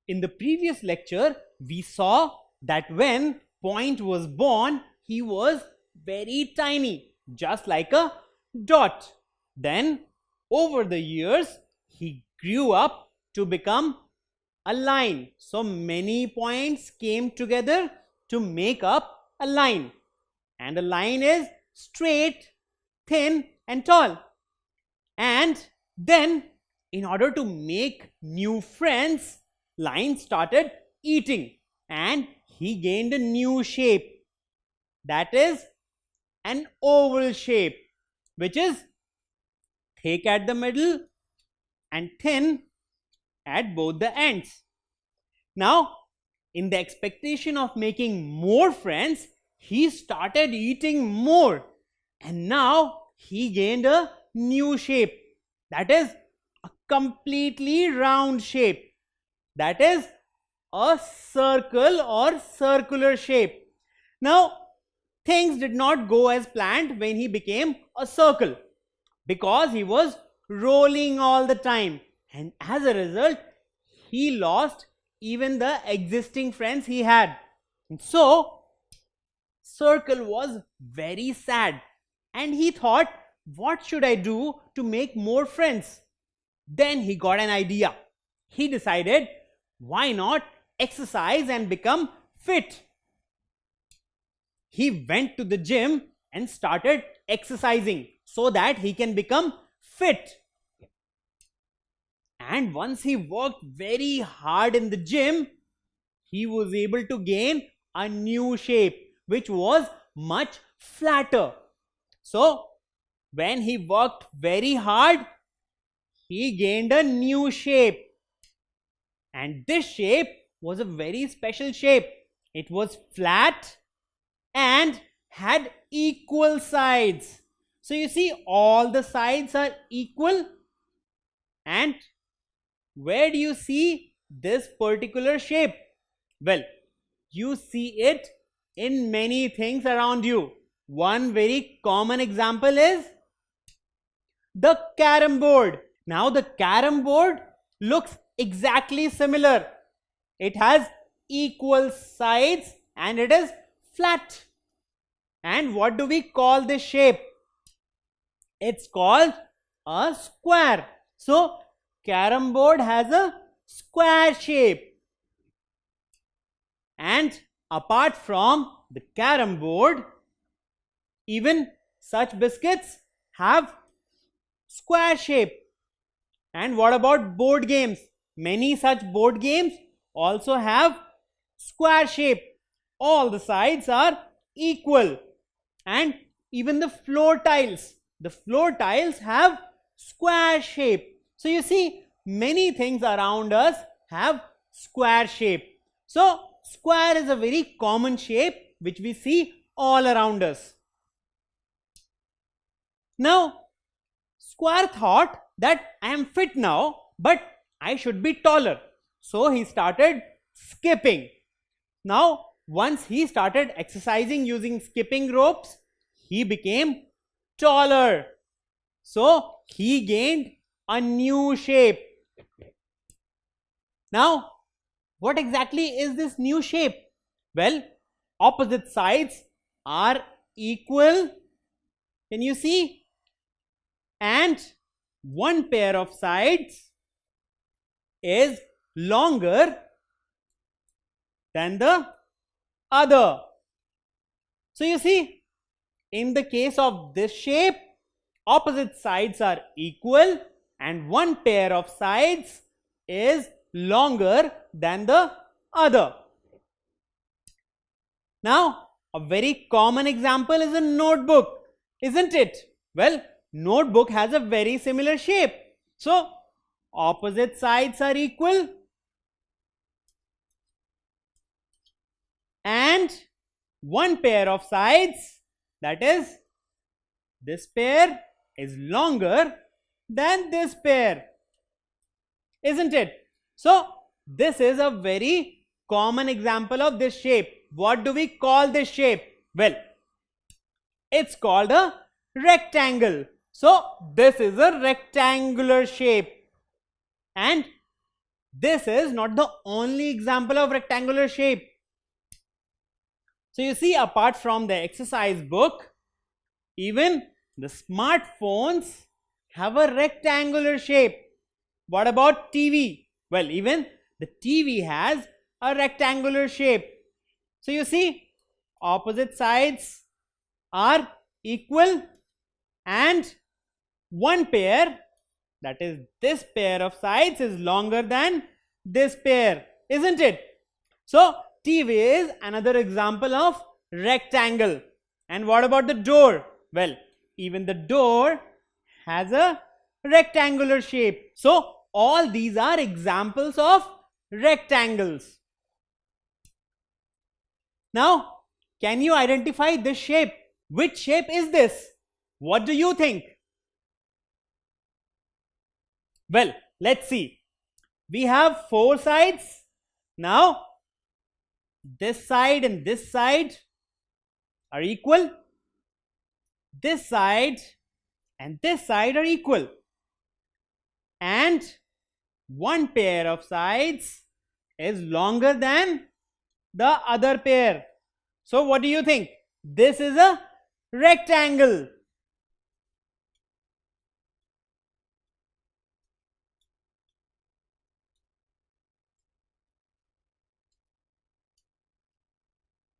In the previous lecture, we saw that when Point was born, he was very tiny, just like a dot. Then, over the years, he grew up to become a line. So many points came together to make up a line. And a line is straight, thin, and tall. And then, in order to make new friends, Line started eating and he gained a new shape. That is an oval shape, which is thick at the middle and thin at both the ends. Now, in the expectation of making more friends, he started eating more, and now he gained a new shape. That is a completely round shape. That is a circle or circular shape. Now, things did not go as planned when he became a circle, because he was rolling all the time, and as a result, he lost even the existing friends he had. And so, Circle was very sad, and he thought, what should I do to make more friends? Then he got an idea. He decided, why not exercise and become fit? He went to the gym and started exercising so that he can become fit. And once he worked very hard in the gym, he was able to gain a new shape, which was much flatter. So, when he worked very hard, he gained a new shape. And this shape was a very special shape. It was flat and had equal sides. So you see, all the sides are equal. And where do you see this particular shape? Well, you see it in many things around you. One very common example is the carom board. Now the carom board looks exactly similar. It has equal sides and it is flat. And what do we call this shape? It's called a square. So, carom board has a square shape. And apart from the carom board, even such biscuits have square shape. And what about board games? Many such board games also have square shape. All the sides are equal. And even the floor tiles have square shape. So you see, many things around us have square shape. So square is a very common shape which we see all around us. Now, Square thought that I am fit now, but I should be taller. So he started skipping. Now, once he started exercising using skipping ropes, he became taller. So he gained a new shape. Now, what exactly is this new shape? Well, opposite sides are equal. Can you see? And one pair of sides is longer than the other. So you see, in the case of this shape, opposite sides are equal and one pair of sides is longer than the other. Now, a very common example is a notebook, isn't it? Well, notebook has a very similar shape. So, opposite sides are equal and one pair of sides, that is, this pair is longer than this pair, isn't it? So, this is a very common example of this shape. What do we call this shape? Well, it's called a rectangle. So, this is a rectangular shape. And this is not the only example of rectangular shape. So you see, apart from the exercise book, even the smartphones have a rectangular shape. What about TV? Well, even the TV has a rectangular shape. So you see, opposite sides are equal and one pair, that is this pair of sides, is longer than this pair, isn't it? So TV is another example of rectangle. And what about the door? Well, even the door has a rectangular shape. So all these are examples of rectangles. Now, can you identify this shape? Which shape is this? What do you think? Well, let's see. We have four sides. Now, this side and this side are equal. This side and this side are equal. And one pair of sides is longer than the other pair. So what do you think? This is a rectangle.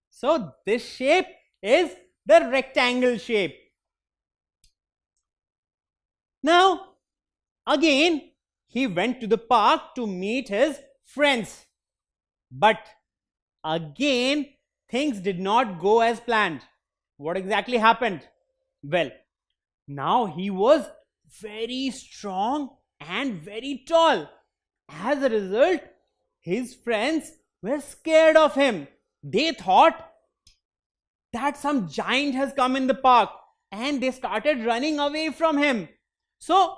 So this shape is the rectangle shape. Now, again, he went to the park to meet his friends. But again, things did not go as planned. What exactly happened? Well, now he was very strong and very tall. As a result, his friends were scared of him. They thought that some giant has come in the park and they started running away from him. So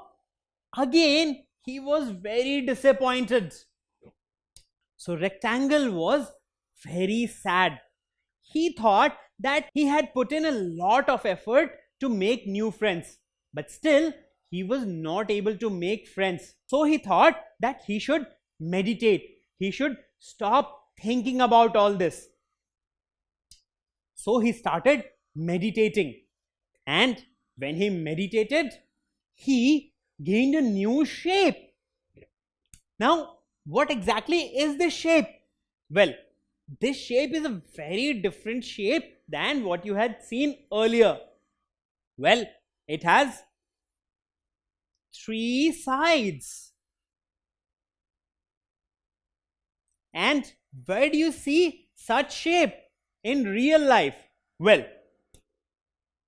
again, he was very disappointed. So rectangle was very sad. He thought that he had put in a lot of effort to make new friends, but still he was not able to make friends. So he thought that he should meditate. He should stop thinking about all this. So he started meditating, and when he meditated, he gained a new shape. Now, what exactly is this shape? Well, this shape is a very different shape than what you had seen earlier. Well, it has three sides. And where do you see such shape in real life? Well,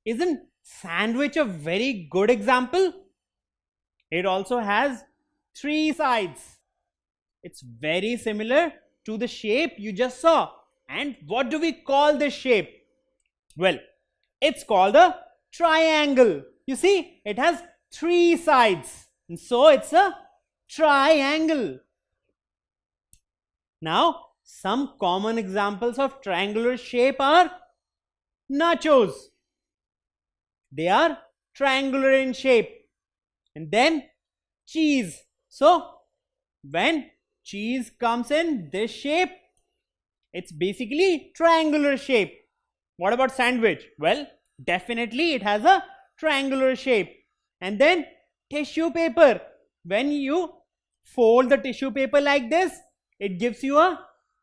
isn't sandwich a very good example? It also has three sides. It's very similar to the shape you just saw. And what do we call this shape? Well, it's called a triangle. You see, it has three sides, and so it's a triangle. Now, some common examples of triangular shape are nachos. They are triangular in shape. And then cheese. So, when cheese comes in this shape, it's basically triangular shape. What about sandwich? Well, definitely it has a triangular shape. And then tissue paper. When you fold the tissue paper like this, it gives you a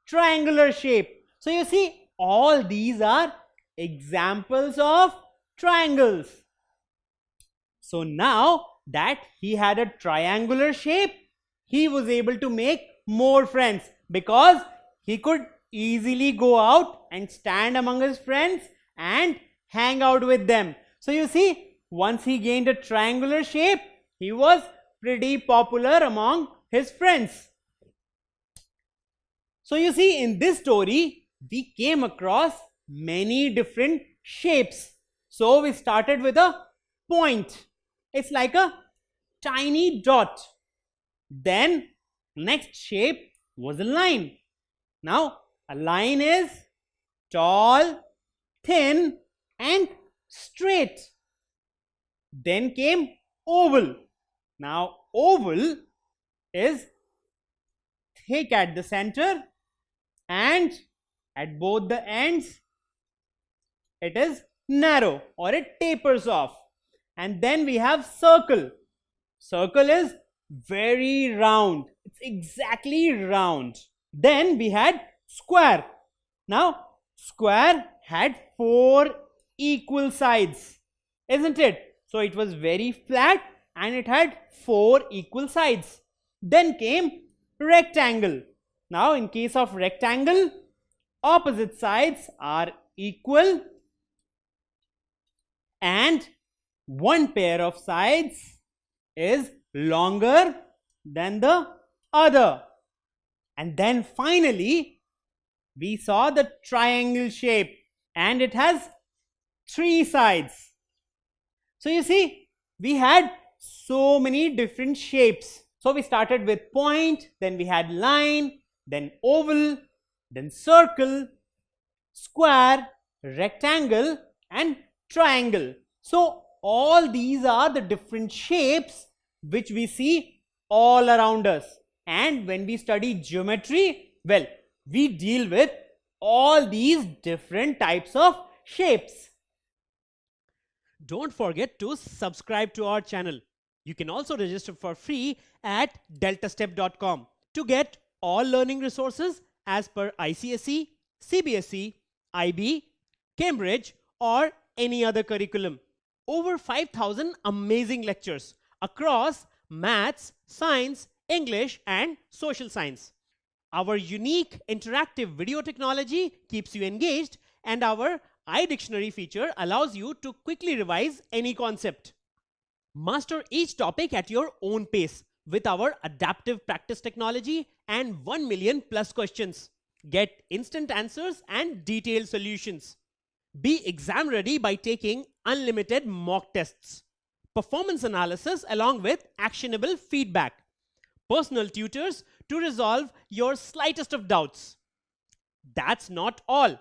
triangular shape. So you see, all these are examples of triangles. So now that he had a triangular shape, he was able to make more friends because he could easily go out and stand among his friends and hang out with them. So you see, once he gained a triangular shape, he was pretty popular among his friends. So you see, in this story, we came across many different shapes. So we started with a point. It's like a tiny dot. Then next shape was a line. Now a line is tall, thin and straight. Then came oval. Now oval is thick at the center and at both the ends it is narrow or it tapers off. And then we have circle. Circle is very round. It's exactly round. Then we had square. Now square had 4 equal sides, isn't it? So it was very flat and it had 4 equal sides. Then came rectangle. Now in case of rectangle, opposite sides are equal and one pair of sides is longer than the other. And then finally we saw the triangle shape and it has 3 sides. So you see, we had so many different shapes. So we started with point, then we had line, then oval, then circle, square, rectangle and triangle. So all these are the different shapes which we see all around us. And when we study geometry, well, we deal with all these different types of shapes. Don't forget to subscribe to our channel. You can also register for free at deltastep.com to get all learning resources as per ICSE, CBSE, IB, Cambridge or any other curriculum. Over 5,000 amazing lectures across maths, science, English and social science. Our unique interactive video technology keeps you engaged and our iDictionary feature allows you to quickly revise any concept. Master each topic at your own pace with our adaptive practice technology and 1 million plus questions. Get instant answers and detailed solutions. Be exam ready by taking unlimited mock tests, performance analysis along with actionable feedback, personal tutors to resolve your slightest of doubts. That's not all.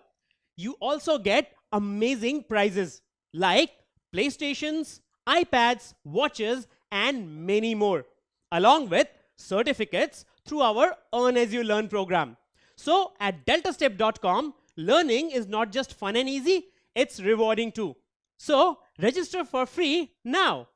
You also get amazing prizes like PlayStations, iPads, watches and many more, along with certificates through our Earn As You Learn program. So at deltastep.com, learning is not just fun and easy, it's rewarding too. So register for free now.